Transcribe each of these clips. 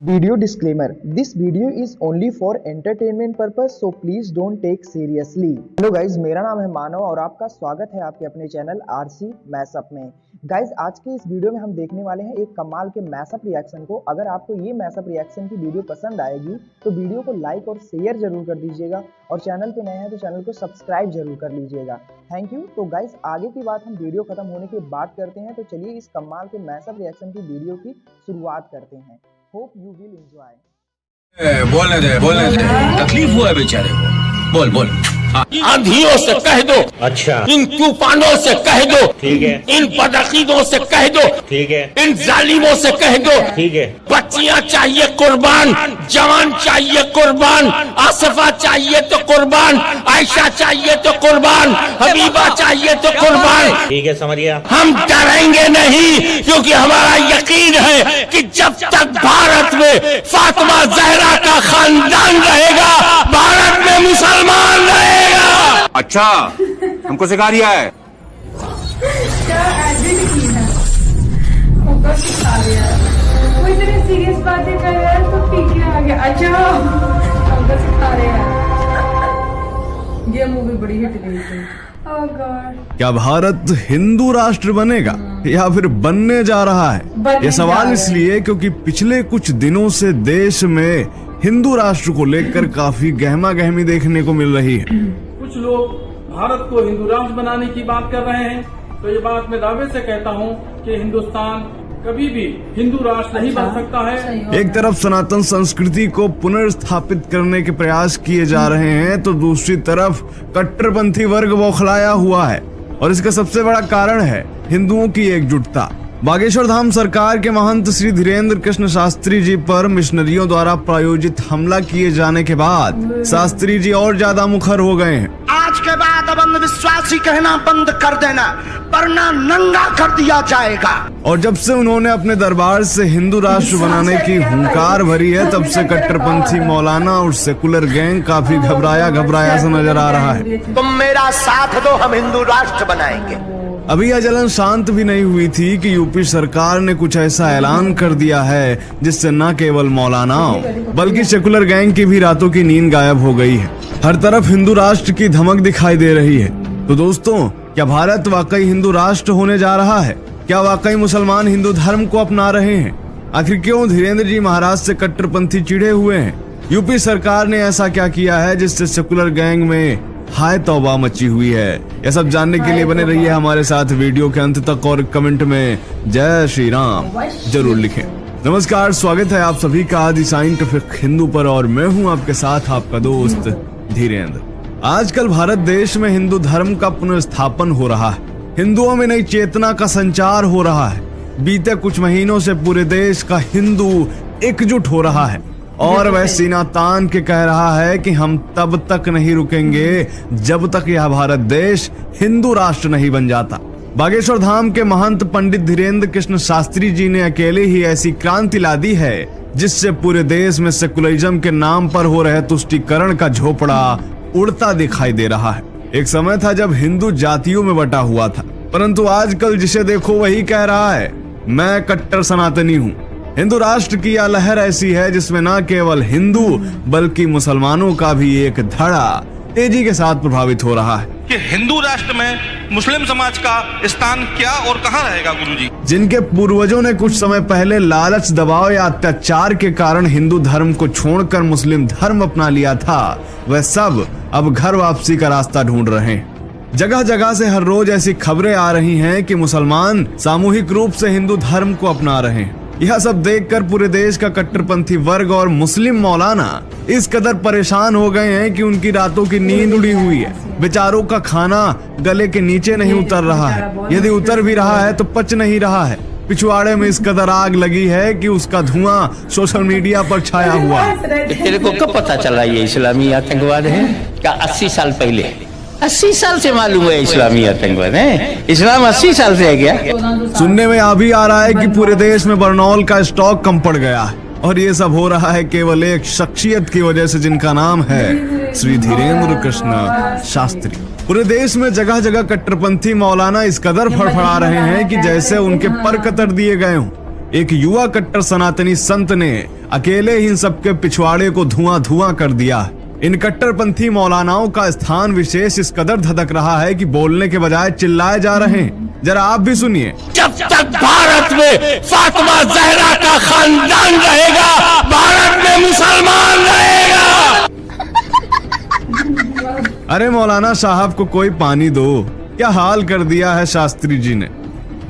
Video disclaimer: This video is only for entertainment purpose, so please don't take seriously. Hello guys, मेरा नाम है मानव और आपका स्वागत है आपके अपने चैनल आरसी मैशअप में। गाइज, आज के इस वीडियो में हम देखने वाले हैं एक कमाल के मैशअप रिएक्शन को। अगर आपको ये मैशअप रिएक्शन की वीडियो पसंद आएगी तो वीडियो को लाइक और शेयर जरूर कर दीजिएगा और चैनल पे नए हैं तो चैनल को सब्सक्राइब जरूर कर लीजिएगा। Thank you. तो गाइज, आगे की बात हम वीडियो खत्म होने के बाद करते हैं, तो चलिए इस कमाल के मैशअप रिएक्शन की वीडियो की शुरुआत करते हैं। Hope you will enjoy. बोलने दे, तकलीफ हुआ है बेचारे को। बोल आंधियों से कह दो, अच्छा इन तूफानों से कह दो, ठीक है, इन बदअकीदों से कह दो, ठीक है, इन जालिमों से कह दो, ठीक है। बच्चियां चाहिए कुर्बान, जवान चाहिए कुर्बान, आसिफा चाहिए तो कुर्बान, आयशा चाहिए तो कुर्बान, हबीबा चाहिए तो कुर्बान। ठीक है, समझ गया। हम डरेंगे नहीं, क्योंकि हमारा यकीन है कि जब तक भारत में फातिमा जहरा का खानदान रहेगा, भारत में मुसलमान रहेगा। अच्छा, हमको सिखा दिया है। क्या एडिट की है, हमको सिखा रहा है। वो इतनी सीरियस बातें कर रहा है तो ठीक है आगे। अच्छा, हमको सिखा रहे हैं। ये मूवी बड़ी हिट गई थी। ओह गॉड। क्या भारत हिंदू राष्ट्र बनेगा या फिर बनने जा रहा है? ये सवाल इसलिए क्योंकि पिछले कुछ दिनों से देश में हिंदू राष्ट्र को लेकर काफी गहमा गहमी देखने को मिल रही है। कुछ लोग भारत को हिंदू राष्ट्र बनाने की बात कर रहे हैं, तो ये बात मैं दावे से कहता हूँ कि हिंदुस्तान कभी भी हिंदू राष्ट्र नहीं बन सकता है। एक तरफ सनातन संस्कृति को पुनर्स्थापित करने के प्रयास किए जा रहे हैं, तो दूसरी तरफ कट्टरपंथी वर्ग बौखलाया हुआ है और इसका सबसे बड़ा कारण है हिंदुओं की एकजुटता। बागेश्वर धाम सरकार के महंत श्री धीरेन्द्र कृष्ण शास्त्री जी पर मिशनरियों द्वारा प्रायोजित हमला किए जाने के बाद शास्त्री जी और ज्यादा मुखर हो गए हैं। आज के बाद अब अंधविश्वासी कहना बंद कर देना, वरना नंगा कर दिया जाएगा। और जब से उन्होंने अपने दरबार से हिंदू राष्ट्र बनाने की हुंकार भरी है, तब से कट्टरपंथी मौलाना और सेकुलर गैंग काफी घबराया सा नजर आ रहा है। तुम मेरा साथ दो, हम हिंदू राष्ट्र बनाएंगे। अभी यह जलन शांत भी नहीं हुई थी कि यूपी सरकार ने कुछ ऐसा ऐलान कर दिया है जिससे न केवल मौलानाओं बल्कि सेकुलर गैंग की भी रातों की नींद गायब हो गई है। हर तरफ हिंदू राष्ट्र की धमक दिखाई दे रही है। तो दोस्तों, क्या भारत वाकई हिंदू राष्ट्र होने जा रहा है? क्या वाकई मुसलमान हिंदू धर्म को अपना रहे हैं? आखिर क्यों धीरेन्द्र जी महाराज से कट्टरपंथी चिढ़े हुए हैं? यूपी सरकार ने ऐसा क्या किया है जिससे सेकुलर गैंग में हाय तौबा मची हुई है? यह सब जानने के लिए बने रहिए हमारे साथ वीडियो के अंत तक और कमेंट में जय श्री राम जरूर लिखें। नमस्कार, स्वागत है आप सभी का आदि साइंटिफिक हिंदू पर और मैं हूं आपके साथ आपका दोस्त धीरेन्द्र। आजकल भारत देश में हिंदू धर्म का पुनर्स्थापन हो रहा है, हिंदुओं में नई चेतना का संचार हो रहा है। बीते कुछ महीनों से पूरे देश का हिंदू एकजुट हो रहा है और वह सीना तान के कह रहा है कि हम तब तक नहीं रुकेंगे जब तक यह भारत देश हिंदू राष्ट्र नहीं बन जाता। बागेश्वर धाम के महंत पंडित धीरेन्द्र कृष्ण शास्त्री जी ने अकेले ही ऐसी क्रांति ला दी है जिससे पूरे देश में सेकुलरिज्म के नाम पर हो रहे तुष्टीकरण का झोपड़ा उड़ता दिखाई दे रहा है। एक समय था जब हिंदू जातियों में बटा हुआ था, परंतु आजकल जिसे देखो वही कह रहा है मैं कट्टर सनातनी हूँ। हिंदू राष्ट्र की यह लहर ऐसी है जिसमें न केवल हिंदू बल्कि मुसलमानों का भी एक धड़ा तेजी के साथ प्रभावित हो रहा है कि हिंदू राष्ट्र में मुस्लिम समाज का स्थान क्या और कहां रहेगा गुरुजी? जिनके पूर्वजों ने कुछ समय पहले लालच, दबाव या अत्याचार के कारण हिंदू धर्म को छोड़कर मुस्लिम धर्म अपना लिया था, वह सब अब घर वापसी का रास्ता ढूंढ रहे हैं। जगह जगह से हर रोज ऐसी खबरें आ रही हैं कि मुसलमान सामूहिक रूप से हिंदू धर्म को अपना रहे हैं। यह सब देखकर पूरे देश का कट्टरपंथी वर्ग और मुस्लिम मौलाना इस कदर परेशान हो गए हैं कि उनकी रातों की नींद उड़ी हुई है। बेचारों का खाना गले के नीचे नहीं उतर रहा है, यदि उतर भी रहा है तो पच नहीं रहा है। पिछवाड़े में इस कदर आग लगी है कि उसका धुआं सोशल मीडिया पर छाया हुआ है। तेरे को कब पता चला ये इस्लामी आतंकवाद है? क्या 80 साल पहले? 80 साल से मालूम है इस्लामी आतंकवाद है? इस्लाम 80 साल से है क्या? सुनने में आ भी आ रहा है कि पूरे देश में बरनौल का स्टॉक कम पड़ गया है और ये सब हो रहा है केवल एक शख्सियत की वजह से जिनका नाम है श्री धीरेन्द्र कृष्ण शास्त्री। पूरे देश में जगह जगह कट्टरपंथी मौलाना इस कदर फड़फड़ा रहे हैं कि जैसे उनके पर कतर दिए गए हों। एक युवा कट्टर सनातनी संत ने अकेले ही इन सबके पिछवाड़े को धुआं धुआं कर दिया है। इन कट्टरपंथी मौलानाओं का स्थान विशेष इस कदर धधक रहा है कि बोलने के बजाय चिल्लाए जा रहे हैं। जरा आप भी सुनिए। जब तक भारत में फातिमा जहरा का खानदान रहेगा, भारत में मुसलमान रहेगा। अरे मौलाना साहब को कोई पानी दो, क्या हाल कर दिया है शास्त्री जी ने।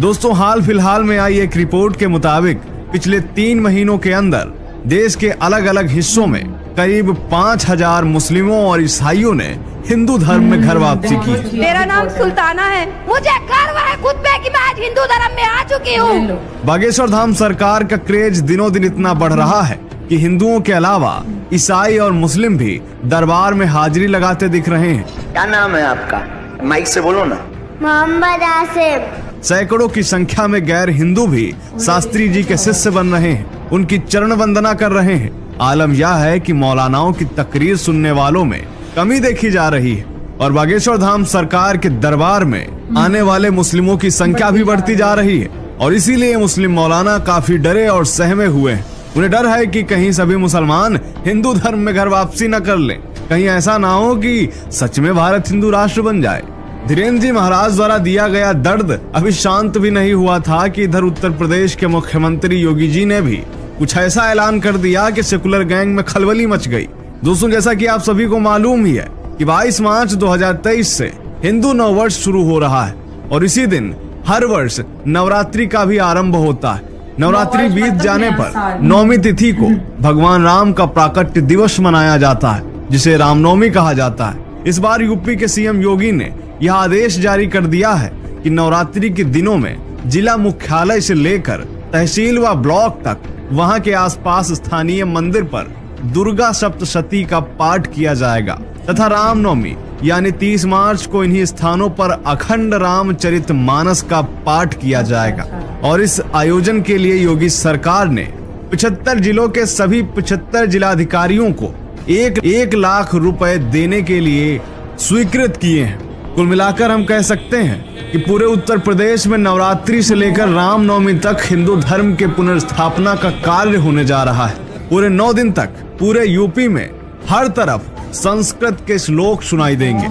दोस्तों, हाल फिलहाल में आई एक रिपोर्ट के मुताबिक पिछले 3 महीनों के अंदर देश के अलग अलग हिस्सों में करीब 5000 मुस्लिमों और ईसाइयों ने हिंदू धर्म में घर वापसी की है। मेरा नाम सुल्ताना है, मुझे गर्व है खुद पे कि मैं आज हिंदू धर्म में आ चुकी हूँ। बागेश्वर धाम सरकार का क्रेज दिनों दिन इतना बढ़ रहा है कि हिंदुओं के अलावा ईसाई और मुस्लिम भी दरबार में हाजिरी लगाते दिख रहे हैं। क्या नाम है आपका? माइक से बोलो ना। मोहम्मद आसिफ। सैकड़ों की संख्या में गैर हिंदू भी शास्त्री जी के शिष्य बन रहे हैं, उनकी चरण वंदना कर रहे हैं। आलम यह है कि मौलानाओं की तकरीर सुनने वालों में कमी देखी जा रही है और बागेश्वर धाम सरकार के दरबार में आने वाले मुस्लिमों की संख्या भी बढ़ती जा रही है और इसीलिए मुस्लिम मौलाना काफी डरे और सहमे हुए हैं। उन्हें डर है कि कहीं सभी मुसलमान हिंदू धर्म में घर वापसी न कर लें, कहीं ऐसा ना हो कि सच में भारत हिंदू राष्ट्र बन जाए। धीरेन्द्र जी महाराज द्वारा दिया गया दर्द अभी शांत भी नहीं हुआ था कि इधर उत्तर प्रदेश के मुख्यमंत्री योगी जी ने भी कुछ ऐसा ऐलान कर दिया कि सेकुलर गैंग में खलबली मच गई। दोस्तों, जैसा कि आप सभी को मालूम ही है कि 22 मार्च 2023 से हिंदू नववर्ष शुरू हो रहा है और इसी दिन हर वर्ष नवरात्रि का भी आरंभ होता है। नवरात्रि बीत जाने पर नौमी तिथि को भगवान राम का प्राकट्य दिवस मनाया जाता है, जिसे रामनवमी कहा जाता है। इस बार यूपी के सीएम योगी ने यह आदेश जारी कर दिया है कि नवरात्रि के दिनों में जिला मुख्यालय से लेकर तहसील व ब्लॉक तक वहां के आसपास स्थानीय मंदिर पर दुर्गा सप्तशती का पाठ किया जाएगा तथा रामनवमी यानी 30 मार्च को इन्हीं स्थानों पर अखंड रामचरितमानस का पाठ किया जाएगा। और इस आयोजन के लिए योगी सरकार ने 75 जिलों के सभी 75 जिलाधिकारियों को 1 लाख रुपए देने के लिए स्वीकृत किए हैं। कुल मिलाकर हम कह सकते हैं कि पूरे उत्तर प्रदेश में नवरात्रि से लेकर रामनवमी तक हिंदू धर्म के पुनर्स्थापना का कार्य होने जा रहा है। पूरे 9 दिन तक पूरे यूपी में हर तरफ संस्कृत के श्लोक सुनाई देंगे।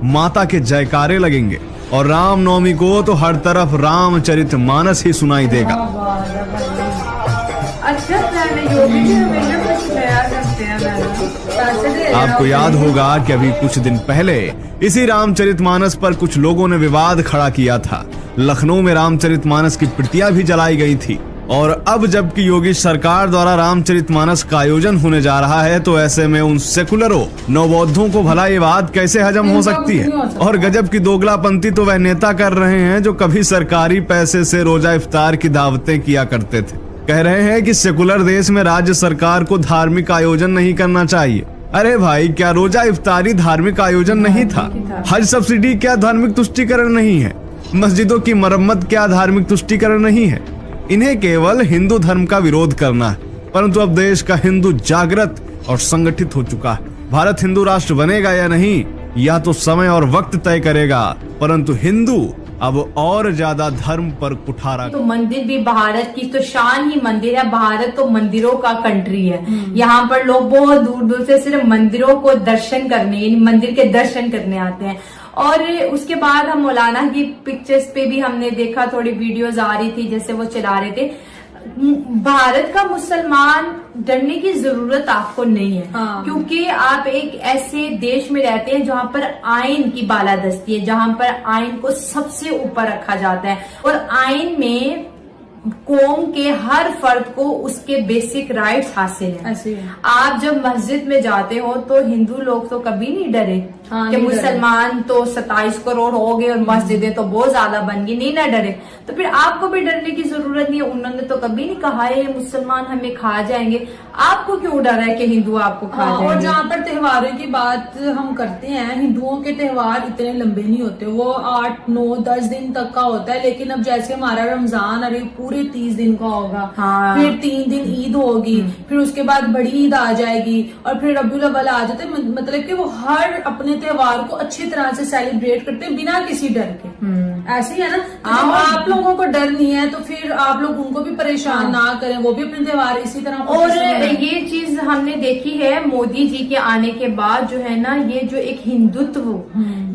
माता के जयकारे लगेंगे और रामनवमी को तो हर तरफ रामचरितमानस ही सुनाई देगा। आपको याद होगा कि अभी कुछ दिन पहले इसी रामचरितमानस पर कुछ लोगों ने विवाद खड़ा किया था। लखनऊ में रामचरितमानस की प्रतियां भी जलाई गई थी और अब जबकि योगी सरकार द्वारा रामचरितमानस का आयोजन होने जा रहा है तो ऐसे में उन सेकुलरों नवबौद्धों को भला ये बात कैसे हजम हो सकती है। और गजब की दोगलापंती तो वह नेता कर रहे हैं जो कभी सरकारी पैसे से रोजा इफ्तार की दावतें किया करते थे। कह रहे हैं कि सेकुलर देश में राज्य सरकार को धार्मिक आयोजन नहीं करना चाहिए। अरे भाई, क्या रोजा इफ्तारी धार्मिक आयोजन नहीं था? हज सब्सिडी क्या धार्मिक तुष्टिकरण नहीं है? मस्जिदों की मरम्मत क्या धार्मिक तुष्टिकरण नहीं है? इन्हें केवल हिंदू धर्म का विरोध करना है, परंतु अब देश का हिंदू जागृत और संगठित हो चुका है। भारत हिंदू राष्ट्र बनेगा या नहीं, यह तो समय और वक्त तय करेगा, परंतु हिंदू अब और ज्यादा धर्म पर कुठारा। तो मंदिर भी भारत की तो शान ही मंदिर है। भारत तो मंदिरों का कंट्री है। यहाँ पर लोग बहुत दूर दूर से सिर्फ मंदिरों को दर्शन करने, मंदिर के दर्शन करने आते हैं। और उसके बाद हम मौलाना की पिक्चर्स पे भी हमने देखा, थोड़ी वीडियोस आ रही थी जैसे वो चला रहे थे। भारत का मुसलमान डरने की जरूरत आपको नहीं है। क्योंकि आप एक ऐसे देश में रहते हैं जहां पर आइन की बालादस्ती है, जहां पर आइन को सबसे ऊपर रखा जाता है और आइन में कौम के हर फर्द को उसके बेसिक राइट्स हासिल है। आप जब मस्जिद में जाते हो तो हिंदू लोग तो कभी नहीं डरे कि मुसलमान तो 27 करोड़ हो गए और मस्जिदें तो बहुत ज्यादा बन गई, नहीं ना डरे। तो फिर आपको भी डरने की जरूरत नहीं है। उन्होंने तो कभी नहीं कहा है मुसलमान हमें खा जाएंगे। आपको क्यों डर है कि हिंदू आपको खा जाएंगे? और जहाँ पर त्योहारों की बात हम करते हैं, हिंदुओं के त्योहार इतने लंबे नहीं होते, वो 8, 9, 10 दिन तक का होता है। लेकिन अब जैसे हमारा रमजान, अरे पूरे 30 दिन का होगा। हाँ। फिर 3 दिन ईद होगी, फिर उसके बाद बड़ी ईद आ जाएगी और फिर रबीउल अव्वल आ जाते हैं। मतलब कि वो हर अपने त्योहार को अच्छी तरह से सेलिब्रेट करते हैं बिना किसी डर के। ऐसे ही है ना। तो जब आप लोगों को डर नहीं है तो फिर आप लोग उनको भी परेशान ना करें, वो भी अपने त्योहार इसी तरह। और ये चीज हमने देखी है मोदी जी के आने के बाद जो है ना, ये जो एक हिंदुत्व,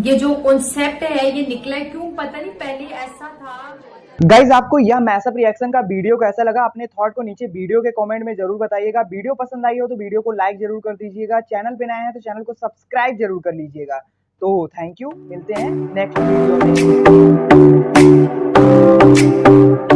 ये जो कॉन्सेप्ट है ये निकला है। क्यों पता नहीं, पहले ऐसा था। गाइज आपको यह मैसअप रिएक्शन का वीडियो कैसा लगा, अपने थॉट को नीचे वीडियो के कमेंट में जरूर बताइएगा। वीडियो पसंद आई हो तो वीडियो को लाइक जरूर कर दीजिएगा। चैनल पे नए हैं तो चैनल को सब्सक्राइब जरूर कर लीजिएगा। तो थैंक यू, मिलते हैं नेक्स्ट वीडियो में।